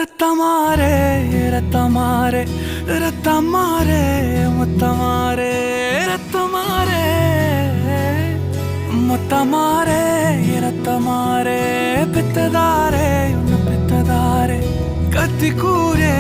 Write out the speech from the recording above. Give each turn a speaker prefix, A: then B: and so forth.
A: ரத்தமாரே ரத்தமாரே ரத்தமாரே முத்தமாரே ரத்தமாரே முத்தமாரே ரத்தமாரே பித்ததாரே உன்னை பித்ததாரே கத்தி கூரே